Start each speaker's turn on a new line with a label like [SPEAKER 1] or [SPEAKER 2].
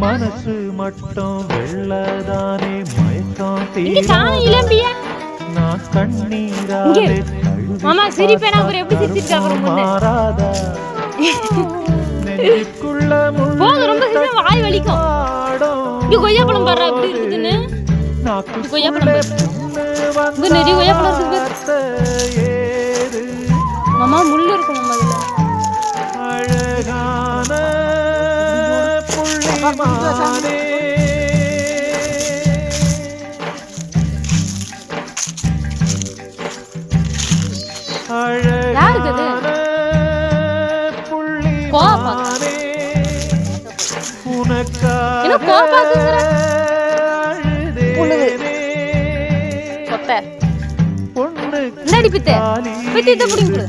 [SPEAKER 1] மனசு மட்டும் வெள்ளதானே மயக்கம் நான் கண்ணீராலே
[SPEAKER 2] மாமா சிரிப்பேனா அப்புறம் எப்படி சிரிச்சிருக்கா அப்புறம்
[SPEAKER 1] மாறாதா நெஞ்சுக்குள்ள
[SPEAKER 2] போக ரொம்ப சிரிச்சா வாய் வலிக்கும். இங்க கொய்யாப்பழம் பாரு எப்படி இருக்குதுன்னு. கொய்யாப்பழம் இங்க நிறைய கொய்யாப்பழம் இருக்குது. மாமா முள்ளு இருக்கும் மாமா இதுல.
[SPEAKER 1] அழகான புள்ளிமானே
[SPEAKER 2] அழகான புள்ளிமானே உனக்காக
[SPEAKER 1] பொண்ணு
[SPEAKER 2] பித்தை பித்தை பிடிங்க